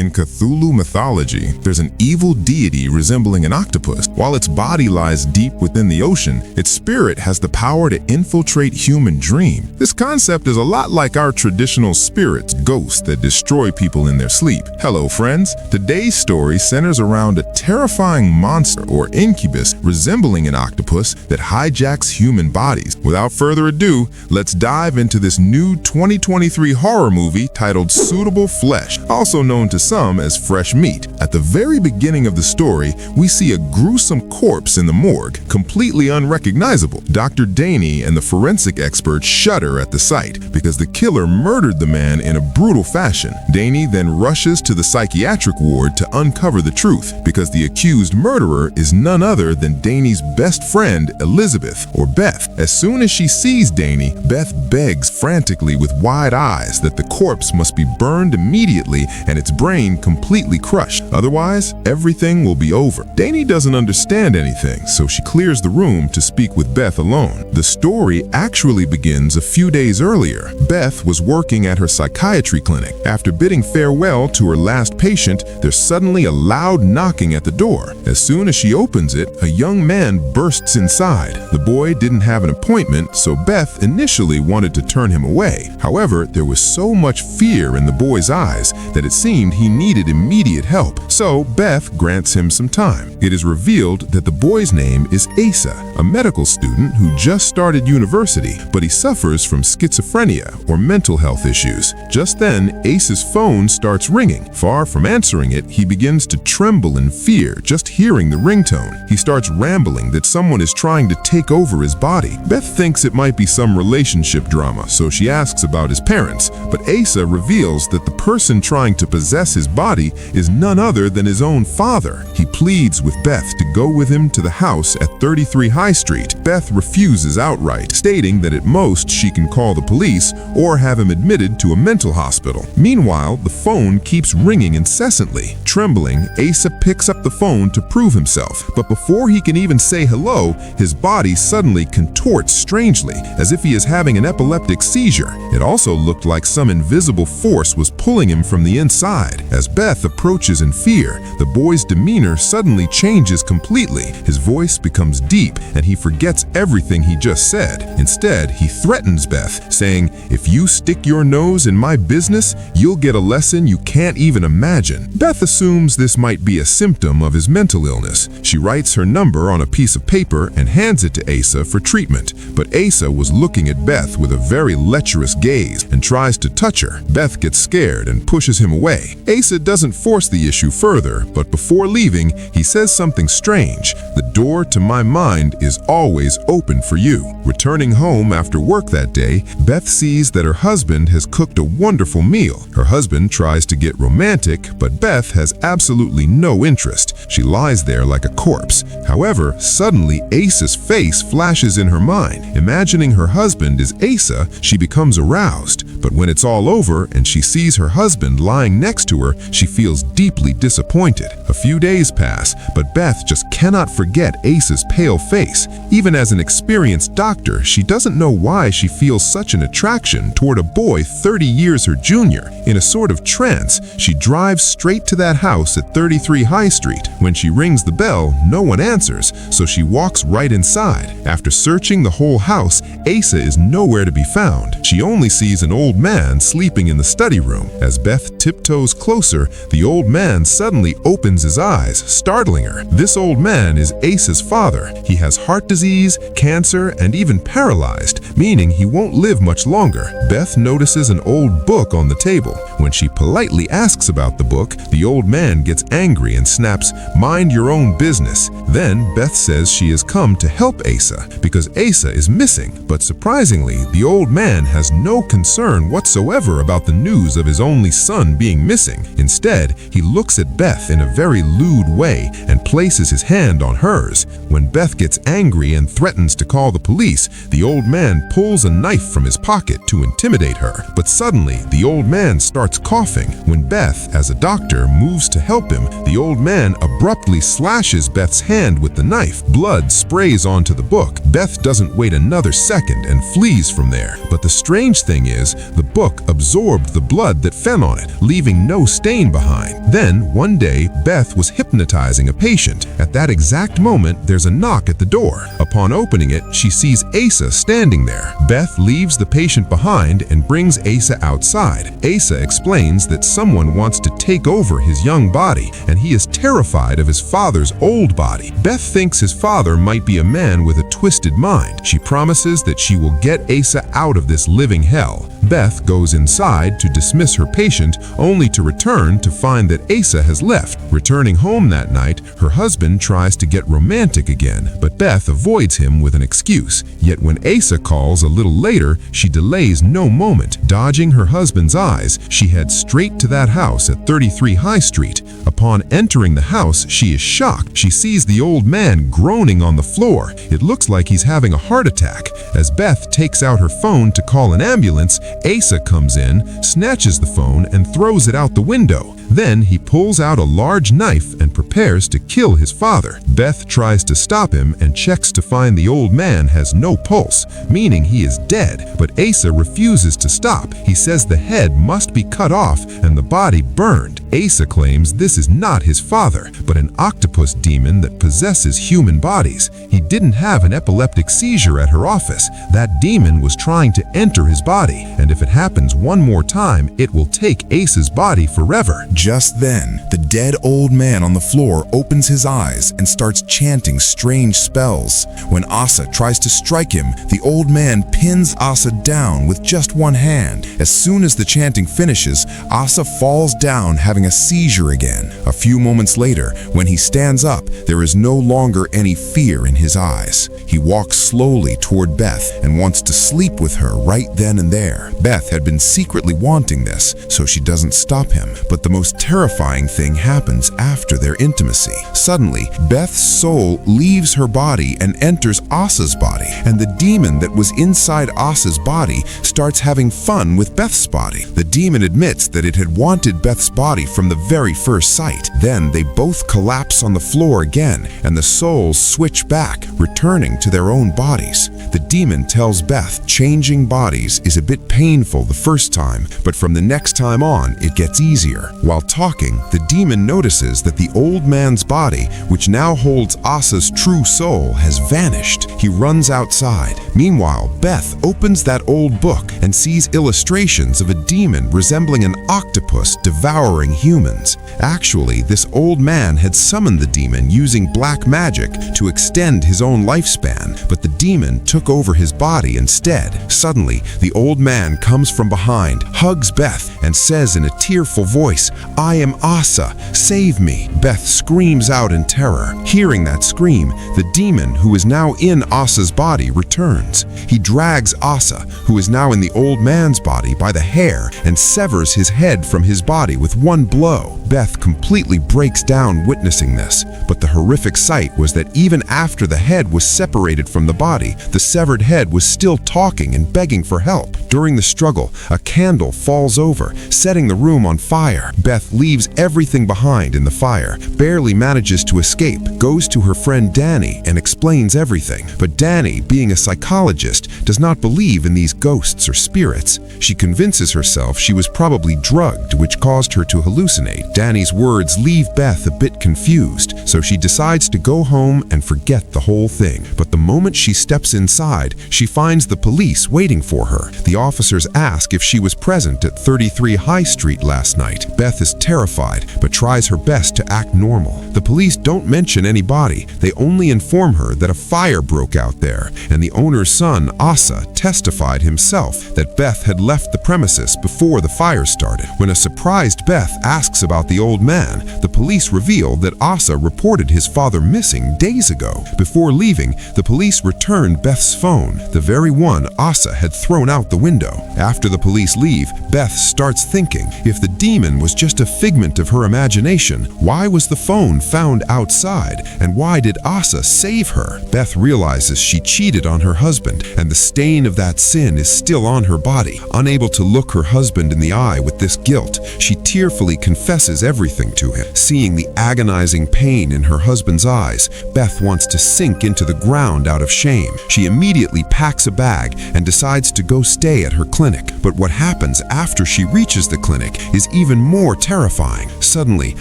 In Cthulhu mythology, there's an evil deity resembling an octopus. While its body lies deep within the ocean, its spirit has the power to infiltrate human dream. This concept is a lot like our traditional spirits, ghosts that destroy people in their sleep. Hello friends, today's story centers around a terrifying monster or incubus resembling an octopus that hijacks human bodies. Without further ado, let's dive into this new 2023 horror movie titled Suitable Flesh, also known to some as fresh meat. At the very beginning of the story, we see a gruesome corpse in the morgue, completely unrecognizable. Dr. Danny and the forensic expert shudder at the sight because the killer murdered the man in a brutal fashion. Danny then rushes to the psychiatric ward to uncover the truth because the accused murderer is none other than Danny's best friend, Elizabeth, or Beth. As soon as she sees Danny, Beth begs frantically with wide eyes that the corpse must be burned immediately and its brain completely crushed. Otherwise, everything will be over. Danny doesn't understand anything, so she clears the room to speak with Beth alone. The story actually begins a few days earlier. Beth was working at her psychiatry clinic. After bidding farewell to her last patient, there's suddenly a loud knocking at the door. As soon as she opens it, a young man bursts inside. The boy didn't have an appointment, so Beth initially wanted to turn him away. However, there was so much fear in the boy's eyes that it seemed he needed immediate help, so Beth grants him some time. It is revealed that the boy's name is Asa, a medical student who just started university, but he suffers from schizophrenia or mental health issues. Just then, Asa's phone starts ringing. Far from answering it, he begins to tremble in fear just hearing the ringtone. He starts rambling that someone is trying to take over his body. Beth thinks it might be some relationship drama, so she asks about his parents, but Asa reveals that the person trying to possess his body is none other than his own father. He pleads with Beth to go with him to the house at 33 High Street. Beth refuses outright, stating that at most she can call the police or have him admitted to a mental hospital. Meanwhile, the phone keeps ringing incessantly. Trembling, Asa picks up the phone to prove himself, but before he can even say hello, his body suddenly contorts strangely, as if he is having an epileptic seizure. It also looked like some invisible force was pulling him from the inside. As Beth approaches in fear, the boy's demeanor suddenly changes completely. His voice becomes deep, and he forgets everything he just said. Instead, he threatens Beth, saying, "If you stick your nose in my business, you'll get a lesson you can't even imagine." Beth assumes this might be a symptom of his mental illness. She writes her number on a piece of paper and hands it to Asa for treatment, but Asa was looking at Beth with a very lecherous gaze and tries to touch her. Beth gets scared and pushes him away. Asa doesn't force the issue further, but before leaving, he says something strange. "The door to my mind is always open for you." Returning home after work that day, Beth sees that her husband has cooked a wonderful meal. Her husband tries to get romantic, but Beth has absolutely no interest. She lies there like a corpse. However, suddenly Asa's face flashes in her mind. Imagining her husband is Asa, she becomes aroused. But when it's all over and she sees her husband lying next to her, she feels deeply disappointed. A few days pass, but Beth just cannot forget Asa's pale face. Even as an experienced doctor, she doesn't know why she feels such an attraction toward a boy 30 years her junior. In a sort of trance, she drives straight to that house at 33 High Street. When she rings the bell, no one answers, so she walks right inside. After searching the whole house, Asa is nowhere to be found. She only sees an old man sleeping in the study room. As Beth tiptoes closer, the old man suddenly opens his eyes, startling her. This old man is Asa's father. He has heart disease, cancer, and even paralyzed, meaning he won't live much longer. Beth notices an old book on the table. When she politely asks about the book, the old man gets angry and snaps, "Mind your own business." Then Beth says she has come to help Asa because Asa is missing. But surprisingly, the old man has no concern whatsoever about the news of his only son being missing. Instead, he looks looks at Beth in a very lewd way and places his hand on hers. When Beth gets angry and threatens to call the police, the old man pulls a knife from his pocket to intimidate her. But suddenly, the old man starts coughing. When Beth, as a doctor, moves to help him, the old man abruptly slashes Beth's hand with the knife. Blood sprays onto the book. Beth doesn't wait another second and flees from there. But the strange thing is, the book absorbed the blood that fell on it, leaving no stain behind. Then, one day, Beth was hypnotizing a patient. At that exact moment, there's a knock at the door. Upon opening it, she sees Asa standing there. Beth leaves the patient behind and brings Asa outside. Asa explains that someone wants to take over his young body, and he is terrified of his father's old body. Beth thinks his father might be a man with a twisted mind. She promises that she will get Asa out of this living hell. Beth goes inside to dismiss her patient, only to return to find that Asa has left. Returning home that night, her husband tries to get romantic again, but Beth avoids him with an excuse. Yet when Asa calls a little later, she delays no moment. Dodging her husband's eyes, she heads straight to that house at 33 High Street. Upon entering the house, she is shocked. She sees the old man groaning on the floor. It looks like he's having a heart attack. As Beth takes out her phone to call an ambulance, Asa comes in, snatches the phone, and throws it out the window. Then he pulls out a large knife and prepares to kill his father. Beth tries to stop him and checks to find the old man has no pulse, meaning he is dead, but Asa refuses to stop. He says the head must be cut off and the body burned. Asa claims this is not his father, but an octopus demon that possesses human bodies. He didn't have an epileptic seizure at her office. That demon was trying to enter his body, and if it happens one more time, it will take Asa's body forever. Just then, the dead old man on the floor opens his eyes and starts chanting strange spells. When Asa tries to strike him, the old man pins Asa down with just one hand. As soon as the chanting finishes, Asa falls down, having a seizure again. A few moments later, when he stands up, there is no longer any fear in his eyes. He walks slowly toward Beth and wants to sleep with her right then and there. Beth had been secretly wanting this, so she doesn't stop him. But the most terrifying thing happens after their intimacy. Suddenly, Beth's soul leaves her body and enters Asa's body, and the demon that was inside Asa's body starts having fun with Beth's body. The demon admits that it had wanted Beth's body from the very first sight. Then they both collapse on the floor again, and the souls switch back, returning to their own bodies. The demon tells Beth changing bodies is a bit painful the first time, but from the next time on, it gets easier. While talking, the demon notices that the old man's body, which now holds Asa's true soul, has vanished. He runs outside. Meanwhile, Beth opens that old book and sees illustrations of a demon resembling an octopus devouring humans. Actually, this old man had summoned the demon using black magic to extend his own lifespan, but the demon took over his body instead. Suddenly, the old man comes from behind, hugs Beth, and says in a tearful voice, "I am Asa, save me." Beth screams out in terror. Hearing that scream, the demon, who is now in Asa's body, returns. He drags Asa, who is now in the old man's body, by the hair and severs his head from his body with one blow. Beth completely breaks down witnessing this, but the horrific sight was that even after the head was separated from the body, the severed head was still talking and begging for help. During the struggle, a candle falls over, setting the room on fire. Beth leaves everything behind in the fire, barely manages to escape, goes to her friend Danny and explains everything. But Danny, being a psychologist, does not believe in these ghosts or spirits. She convinces herself she was probably drugged, which caused her to hallucinate. Danny's words leave Beth a bit confused, so she decides to go home and forget the whole thing. But the moment she steps inside, she finds the police waiting for her. The officers ask if she was present at 33 High Street last night. Beth is terrified, but tries her best to act normal. The police don't mention any body. They only inform her that a fire broke out there, and the owner's son, Asa, testified himself that Beth had left the premises before the fire started. When a surprised Beth asks about the old man, the police reveal that Asa reported his father missing days ago. Before leaving, the police returned Beth's phone, the very one Asa had thrown out the window. After the police leave, Beth starts thinking, if the demon was just a figment of her imagination, why was the phone found outside, and why did Asa save her? Beth realizes she cheated on her husband, and the stain of that sin is still on her body. Unable to look her husband in the eye with this guilt, she tearfully confesses everything to him. Seeing the agonizing pain in her husband's eyes, Beth wants to sink into the ground out of shame. She immediately packs a bag and decides to go stay at her clinic. But what happens after she reaches the clinic is even more terrifying. Suddenly,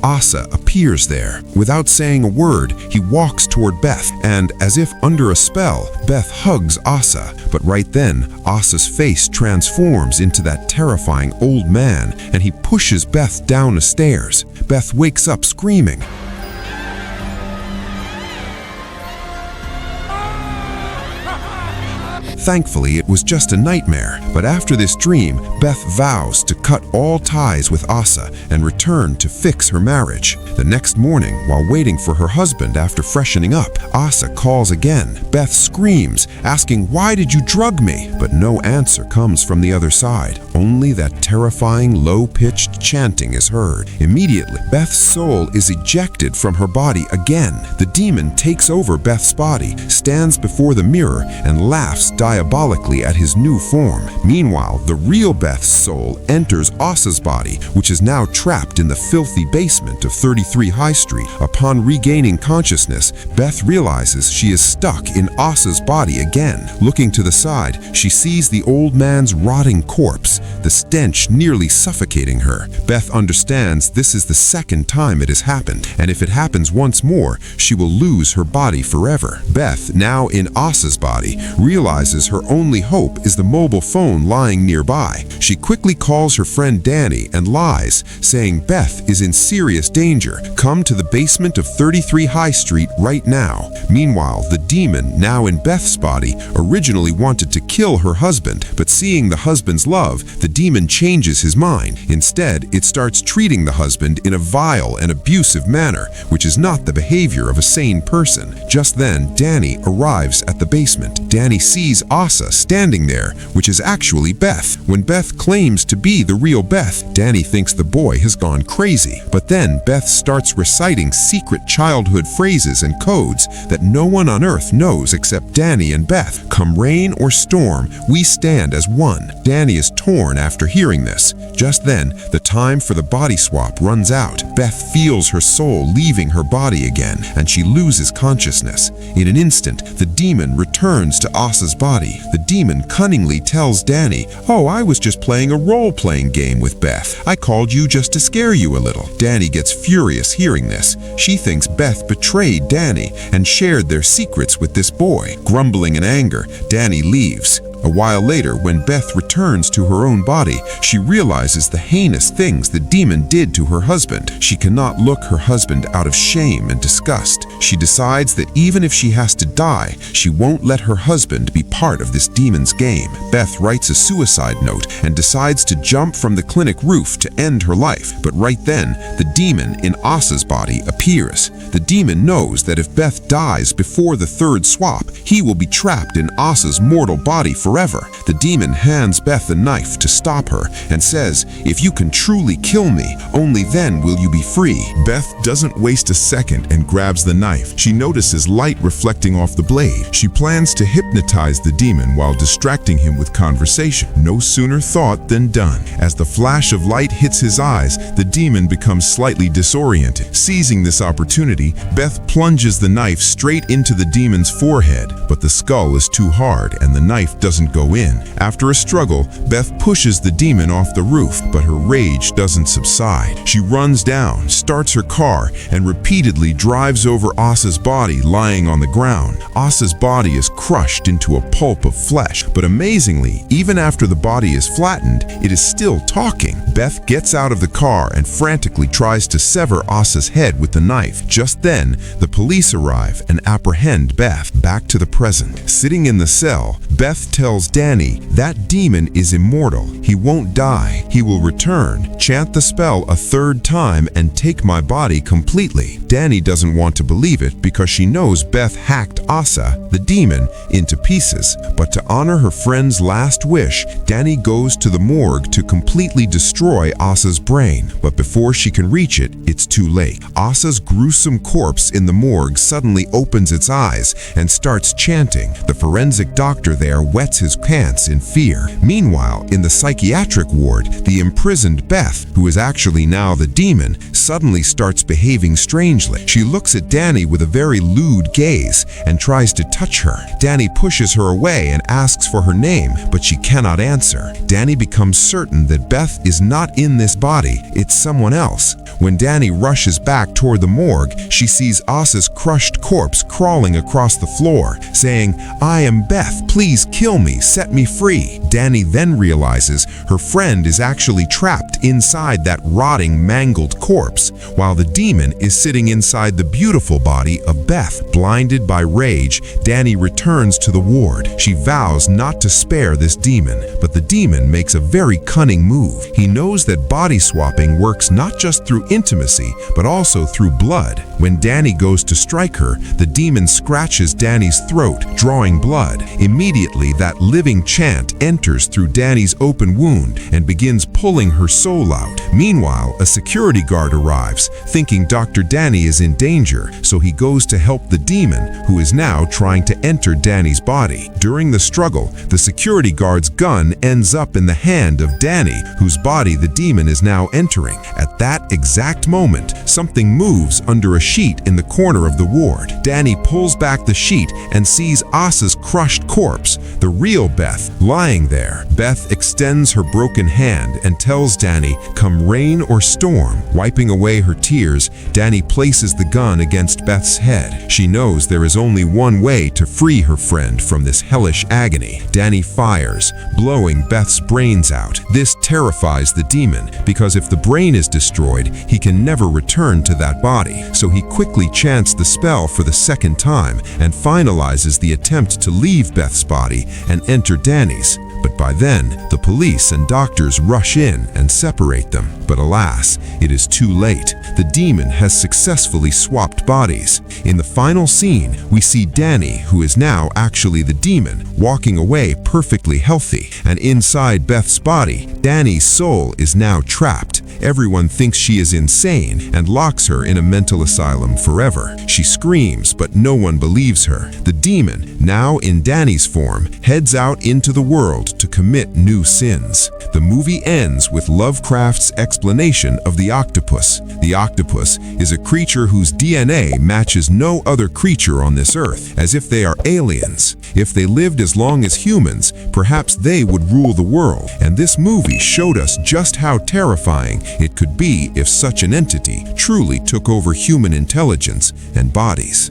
Asa appears there. Without saying a word, he walks toward Beth, and as if under a spell, Beth hugs Asa. But right then, Asa's face transforms into that terrifying old man, and he pushes Beth down the stairs. Beth wakes up screaming. Thankfully, it was just a nightmare, but after this dream, Beth vows to cut all ties with Asa and return to fix her marriage. The next morning, while waiting for her husband after freshening up, Asa calls again. Beth screams, asking, "Why did you drug me?" But no answer comes from the other side. Only that terrifying, low-pitched chanting is heard. Immediately, Beth's soul is ejected from her body again. The demon takes over Beth's body, stands before the mirror, and laughs diabolically at his new form. Meanwhile, the real Beth's soul enters Asa's body, which is now trapped in the filthy basement of 33 High Street. Upon regaining consciousness, Beth realizes she is stuck in Asa's body again. Looking to the side, she sees the old man's rotting corpse, the stench nearly suffocating her. Beth understands this is the second time it has happened, and if it happens once more, she will lose her body forever. Beth, now in Asa's body, realizes her only hope is the mobile phone lying nearby. She quickly calls her friend Danny and lies, saying Beth is in serious danger. Come to the basement of 33 High Street right now. Meanwhile, the demon, now in Beth's body, originally wanted to kill her husband, but seeing the husband's love, the demon changes his mind. Instead, it starts treating the husband in a vile and abusive manner, which is not the behavior of a sane person. Just then, Danny arrives at the basement. Danny sees Asa standing there, which is actually Beth. When Beth claims to be the real Beth, Danny thinks the boy has gone crazy. But then Beth starts reciting secret childhood phrases and codes that no one on earth knows except Danny and Beth. Come rain or storm, we stand as one. Danny is torn after hearing this. Just then, the time for the body swap runs out. Beth feels her soul leaving her body again, and she loses consciousness. In an instant, the demon returns to Asa's body. The demon cunningly tells Danny, "Oh, I was just playing a role-playing game with Beth. I called you just to scare you a little." Danny gets furious hearing this. She thinks Beth betrayed Danny and shared their secrets with this boy. Grumbling in anger, Danny leaves. A while later, when Beth returns to her own body, she realizes the heinous things the demon did to her husband. She cannot look her husband out of shame and disgust. She decides that even if she has to die, she won't let her husband be part of this demon's game. Beth writes a suicide note and decides to jump from the clinic roof to end her life. But right then, the demon in Asa's body appears. The demon knows that if Beth dies before the third swap, he will be trapped in Asa's mortal body forever. The demon hands Beth a knife to stop her and says, "If you can truly kill me, only then will you be free." Beth doesn't waste a second and grabs the knife. She notices light reflecting off the blade. She plans to hypnotize the demon while distracting him with conversation. No sooner thought than done. As the flash of light hits his eyes, the demon becomes slightly disoriented. Seizing this opportunity, Beth plunges the knife straight into the demon's forehead, but the skull is too hard and the knife doesn't go in. After a struggle, Beth pushes the demon off the roof, but her rage doesn't subside. She runs down, starts her car, and repeatedly drives over Asa's body lying on the ground. Asa's body is crushed into a pulp of flesh, but amazingly, even after the body is flattened, it is still talking. Beth gets out of the car and frantically tries to sever Asa's head with the knife. Just then, the police arrive and apprehend Beth. Back to the present. Sitting in the cell, Beth tells tells Danny that demon is immortal. He won't die. He will return, chant the spell a third time, and take my body completely. Danny doesn't want to believe it because she knows Beth hacked Asa, the demon, into pieces. But to honor her friend's last wish, Danny goes to the morgue to completely destroy Asa's brain. But before she can reach it, it's too late. Asa's gruesome corpse in the morgue suddenly opens its eyes and starts chanting. The forensic doctor there wets his pants in fear. Meanwhile, in the psychiatric ward, the imprisoned Beth, who is actually now the demon, suddenly starts behaving strangely. She looks at Danny with a very lewd gaze and tries to touch her. Danny pushes her away and asks for her name, but she cannot answer. Danny becomes certain that Beth is not in this body, it's someone else. When Danny rushes back toward the morgue, she sees Asa's crushed corpse crawling across the floor, saying, "I am Beth, please kill me, set me free." Danny then realizes her friend is actually trapped inside that rotting, mangled corpse, while the demon is sitting inside the beautiful body of Beth. Blinded by rage, Danny returns to the ward. She vows not to spare this demon, but the demon makes a very cunning move. He knows that body swapping works not just through intimacy, but also through blood. When Danny goes to strike her, the demon scratches Danny's throat, drawing blood. Immediately, that living chant enters through Danny's open wound and begins pulling her soul out. Meanwhile, a security guard arrives, thinking Dr. Danny is in danger, so he goes to help the demon, who is now trying to enter Danny's body. During the struggle, the security guard's gun ends up in the hand of Danny, whose body the demon is now entering. At that exact moment, something moves under a sheet in the corner of the ward. Danny pulls back the sheet and sees Asa's crushed corpse, the real Beth, lying there. Beth extends her broken hand and tells Danny, "Come rain or storm." Wiping away her tears, Danny places the gun against Beth's head. She knows there is only one way to free her friend from this hellish agony. Danny fires, blowing Beth's brains out. This terrifies the demon, because if the brain is destroyed, he can never return to that body. So he quickly chants the spell for the second time and finalizes the attempt to leave Beth's body and enter Danny's. But by then, the police and doctors rush in and separate them. But alas, it is too late. The demon has successfully swapped bodies. In the final scene, we see Danny, who is now actually the demon, walking away perfectly healthy. And inside Beth's body, Danny's soul is now trapped. Everyone thinks she is insane and locks her in a mental asylum forever. She screams, but no one believes her. The demon, now in Danny's form, heads out into the world to commit new sins. The movie ends with Lovecraft's explanation of the octopus. The octopus is a creature whose DNA matches no other creature on this earth, as if they are aliens. If they lived as long as humans, perhaps they would rule the world. And this movie showed us just how terrifying it could be if such an entity truly took over human intelligence and bodies.